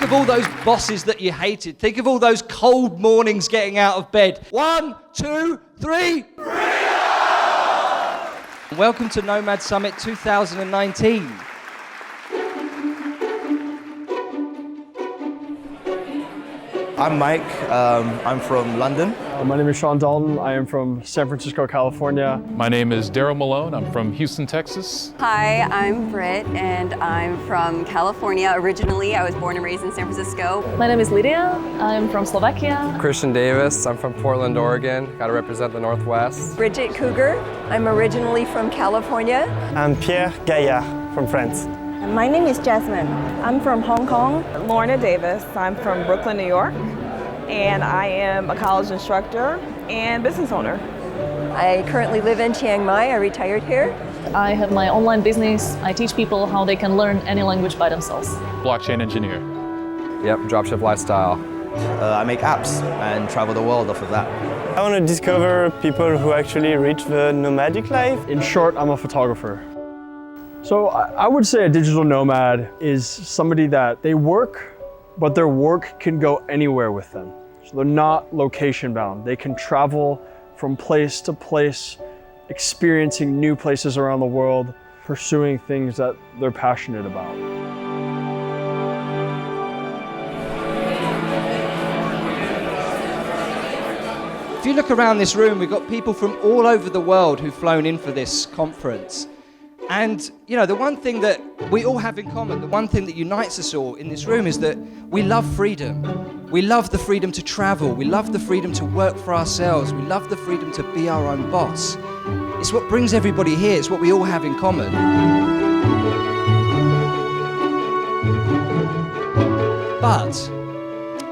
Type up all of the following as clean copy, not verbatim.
of all those bosses that you hated. Think of all those cold mornings getting out of bed. 1, 2, 3. Freedom! Welcome to Nomad Summit 2019. I'm Mike. I'm from London. My name is Sean Dalton. I am from San Francisco, California. My name is Daryl Malone. I'm from Houston, Texas. Hi, I'm Britt, and I'm from California. Originally, I was born and raised in San Francisco. My name is Lydia. I'm from Slovakia. Christian Davis. I'm from Portland, Oregon. Got to represent the Northwest. Bridget Cougar. I'm originally from California. I'm Pierre Gaillard from France. My name is Jasmine. I'm from Hong Kong. Lorna Davis. I'm from Brooklyn, New York, and I am a college instructor and business owner. I currently live in Chiang Mai. I retired here. I have my online business. I teach people how they can learn any language by themselves. Blockchain engineer. Yep, dropship lifestyle. I make apps and travel the world off of that. I want to discover people who actually reach the nomadic life. In short, I'm a photographer. So I would say a digital nomad is somebody that they work, but their work can go anywhere with them. So they're not location bound. They can travel from place to place, experiencing new places around the world, pursuing things that they're passionate about. If you look around this room, we've got people from all over the world who've flown in for this conference. And, you know, the one thing that we all have in common, the one thing that unites us all in this room is that we love freedom. We love the freedom to travel. We love the freedom to work for ourselves. We love the freedom to be our own boss. It's what brings everybody here. It's what we all have in common. But,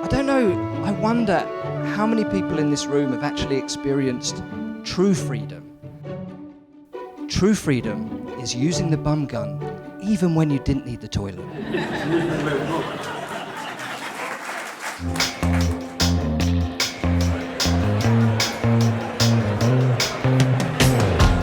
I don't know, I wonder how many people in this room have actually experienced true freedom. True freedom is using the bum gun even when you didn't need the toilet.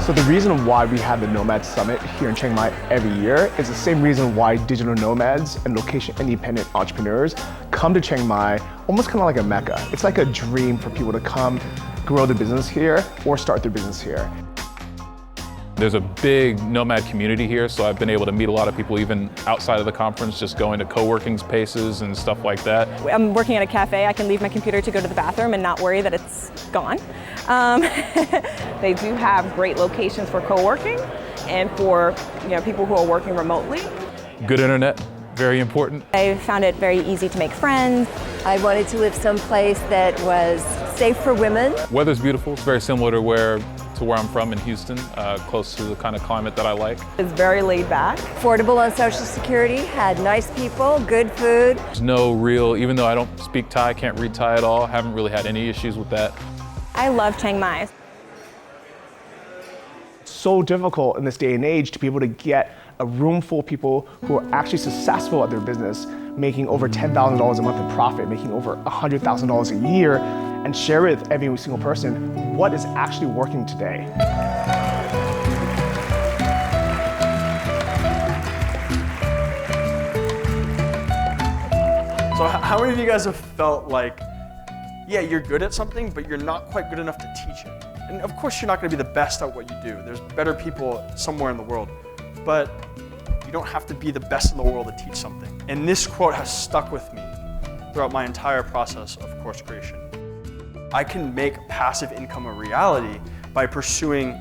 So the reason why we have the Nomad Summit here in Chiang Mai every year is the same reason why digital nomads and location-independent entrepreneurs come to Chiang Mai, almost kind of like a mecca. It's like a dream for people to come, grow their business here, or start their business here. There's a big nomad community here, so I've been able to meet a lot of people even outside of the conference, just going to co-working spaces and stuff like that. I'm working at a cafe. I can leave my computer to go to the bathroom and not worry that it's gone. They do have great locations for co-working and for people who are working remotely. Good internet, very important. I found it very easy to make friends. I wanted to live someplace that was safe for women. Weather's beautiful. It's very similar to where I'm from in Houston, close to the kind of climate that I like. It's very laid back. Affordable on Social Security, had nice people, good food. There's no real, even though I don't speak Thai, can't read Thai at all, haven't really had any issues with that. I love Chiang Mai. It's so difficult in this day and age to be able to get a room full of people who are actually successful at their business, making over $10,000 a month in profit, making over $100,000 a year, and share with every single person what is actually working today. So how many of you guys have felt like, yeah, you're good at something, but you're not quite good enough to teach it? And of course, you're not gonna be the best at what you do. There's better people somewhere in the world, but you don't have to be the best in the world to teach something. And this quote has stuck with me throughout my entire process of course creation. I can make passive income a reality by pursuing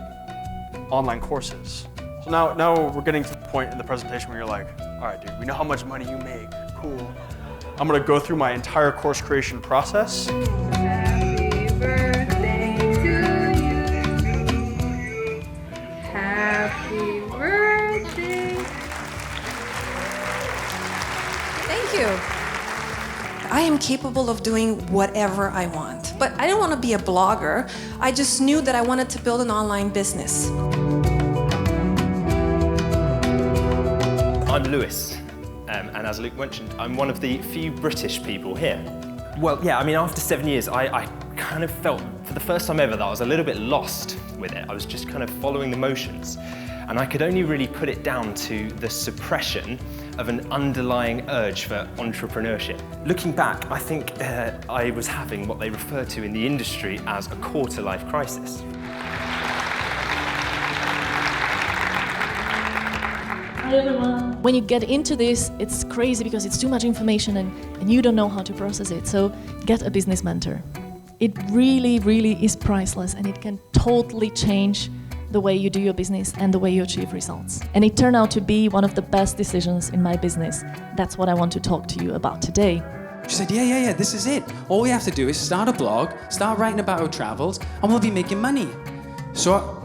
online courses. So now we're getting to the point in the presentation where you're like, all right, dude, we know how much money you make, cool. I'm gonna go through my entire course creation process. Happy birthday to you. Happy birthday. Thank you. I am capable of doing whatever I want, but I didn't want to be a blogger. I just knew that I wanted to build an online business. I'm Lewis, and as Luke mentioned, I'm one of the few British people here. Well, yeah, I mean, after 7 years, I kind of felt, for the first time ever, that I was a little bit lost with it. I was just kind of following the motions. And I could only really put it down to the suppression of an underlying urge for entrepreneurship. Looking back, I think I was having what they refer to in the industry as a quarter-life crisis. Hi everyone. When you get into this, it's crazy because it's too much information and you don't know how to process it. So get a business mentor. It really, really is priceless, and it can totally change the way you do your business and the way you achieve results. And it turned out to be one of the best decisions in my business. That's what I want to talk to you about today. She said, yeah, this is it. All we have to do is start a blog, start writing about our travels, and we'll be making money. So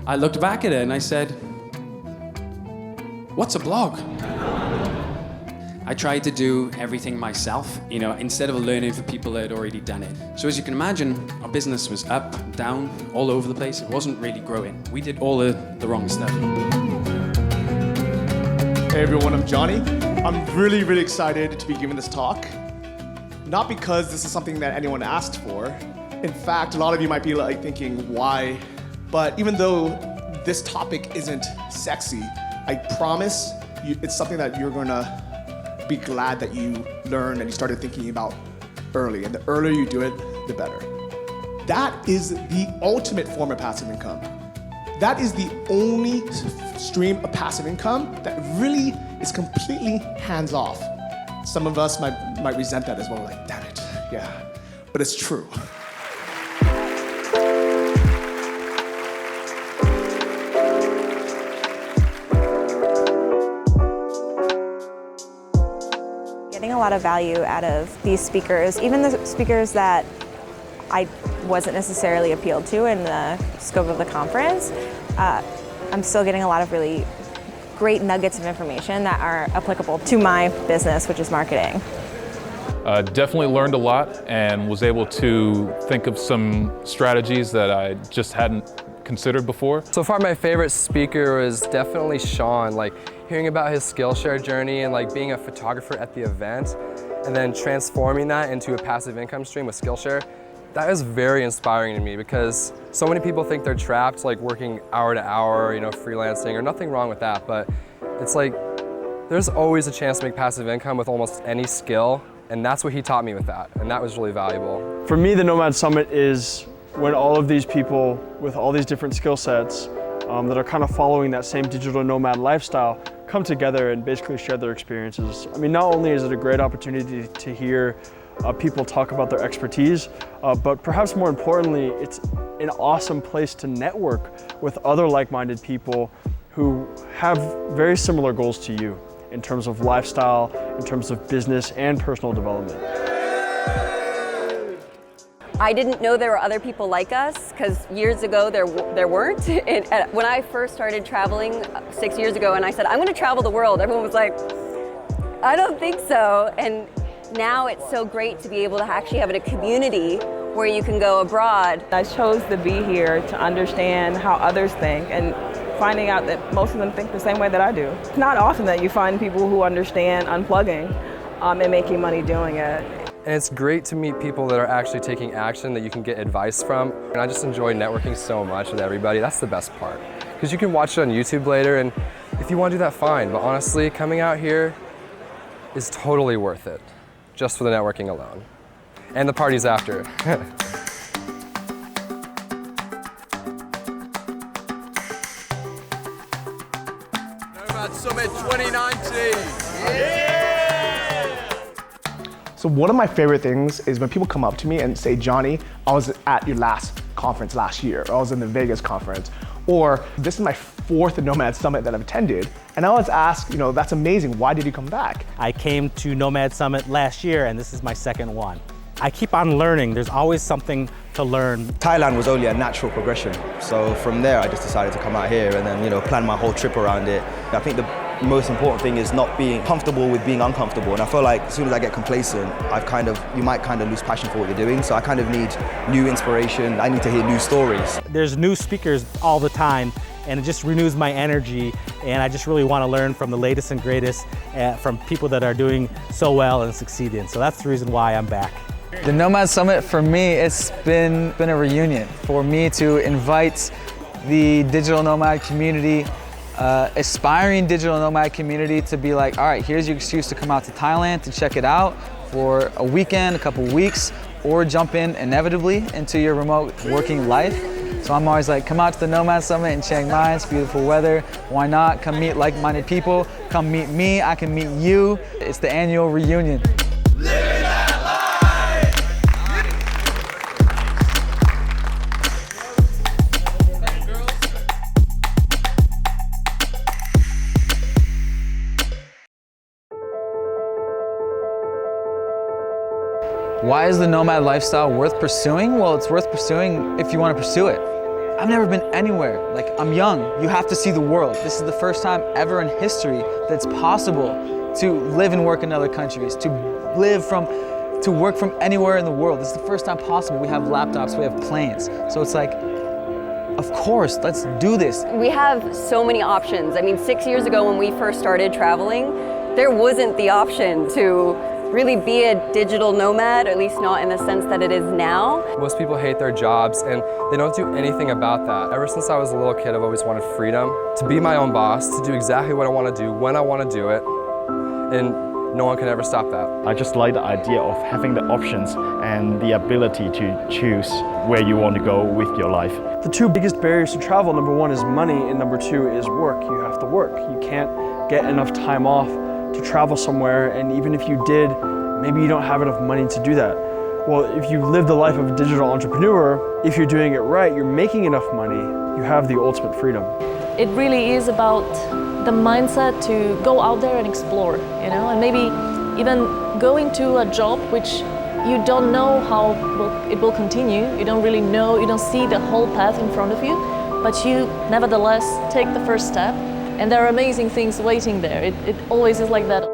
I looked back at her and I said, what's a blog? I tried to do everything myself, instead of learning from people that had already done it. So as you can imagine, our business was up, down, all over the place. It wasn't really growing. We did all the wrong stuff. Hey everyone, I'm Johnny. I'm really, really excited to be giving this talk. Not because this is something that anyone asked for. In fact, a lot of you might be thinking, why? But even though this topic isn't sexy, I promise you, it's something that you're gonna be glad that you learned and you started thinking about early. And the earlier you do it, the better. That is the ultimate form of passive income. That is the only stream of passive income that really is completely hands-off. Some of us might resent that as well, like, damn it, yeah. But it's true. Getting a lot of value out of these speakers, even the speakers that I wasn't necessarily appealed to in the scope of the conference. I'm still getting a lot of really great nuggets of information that are applicable to my business, which is marketing. Definitely learned a lot and was able to think of some strategies that I just hadn't considered before. So far my favorite speaker was definitely Sean, hearing about his Skillshare journey and being a photographer at the event and then transforming that into a passive income stream with Skillshare. That is very inspiring to me because so many people think they're trapped working hour to hour, freelancing, or nothing wrong with that, but it's there's always a chance to make passive income with almost any skill, and that's what he taught me with that, and that was really valuable. For me, the Nomad Summit is when all of these people with all these different skill sets that are kind of following that same digital nomad lifestyle come together and basically share their experiences. I mean, not only is it a great opportunity to hear people talk about their expertise, but perhaps more importantly, it's an awesome place to network with other like-minded people who have very similar goals to you in terms of lifestyle, in terms of business and personal development. I didn't know there were other people like us because years ago there weren't. When I first started traveling 6 years ago and I said, I'm going to travel the world, everyone was like, I don't think so. And now it's so great to be able to actually have a community where you can go abroad. I chose to be here to understand how others think and finding out that most of them think the same way that I do. It's not often that you find people who understand unplugging and making money doing it. And it's great to meet people that are actually taking action that you can get advice from. And I just enjoy networking so much with everybody. That's the best part. Because you can watch it on YouTube later, and if you want to do that, fine. But honestly, coming out here is totally worth it, just for the networking alone. And the parties after. Nomad Summit 2019. Yeah! So one of my favorite things is when people come up to me and say, Johnny, I was at your last conference last year, or I was in the Vegas conference, or this is my 4th Nomad Summit that I've attended. And I always ask, that's amazing, why did you come back? I came to Nomad Summit last year and this is my 2nd one. I keep on learning, there's always something to learn. Thailand was only a natural progression. So from there, I just decided to come out here and then, plan my whole trip around it. I think the most important thing is not being comfortable with being uncomfortable. And I feel like as soon as I get complacent, you might lose passion for what you're doing. So I kind of need new inspiration. I need to hear new stories. There's new speakers all the time, and it just renews my energy. And I just really want to learn from the latest and greatest, from people that are doing so well and succeeding. So that's the reason why I'm back. The Nomad Summit, for me, it's been a reunion for me to invite the digital nomad community aspiring digital nomad community to be like, all right, here's your excuse to come out to Thailand to check it out for a weekend, a couple weeks, or jump in inevitably into your remote working life. So I'm always like, come out to the Nomad Summit in Chiang Mai, it's beautiful weather. Why not? Come meet like-minded people. Come meet me, I can meet you. It's the annual reunion. Why is the nomad lifestyle worth pursuing? Well, it's worth pursuing if you want to pursue it. I've never been anywhere. Like, I'm young. You have to see the world. This is the first time ever in history that it's possible to live and work in other countries, to work from anywhere in the world. This is the first time possible. We have laptops, we have planes. So it's like, of course, let's do this. We have so many options. I mean, 6 years ago when we first started traveling, there wasn't the option to really be a digital nomad, at least not in the sense that it is now. Most people hate their jobs and they don't do anything about that. Ever since I was a little kid, I've always wanted freedom, to be my own boss, to do exactly what I want to do, when I want to do it, and no one can ever stop that. I just like the idea of having the options and the ability to choose where you want to go with your life. The two biggest barriers to travel, number one is money, and number two is work. You have to work. You can't get enough time off to travel somewhere, and even if you did, maybe you don't have enough money to do that. Well, if you live the life of a digital entrepreneur, if you're doing it right, you're making enough money, you have the ultimate freedom. It really is about the mindset to go out there and explore, you know, and maybe even going to a job which you don't know how it will continue, you don't really know, you don't see the whole path in front of you, but you nevertheless take the first step. And there are amazing things waiting there. It always is like that.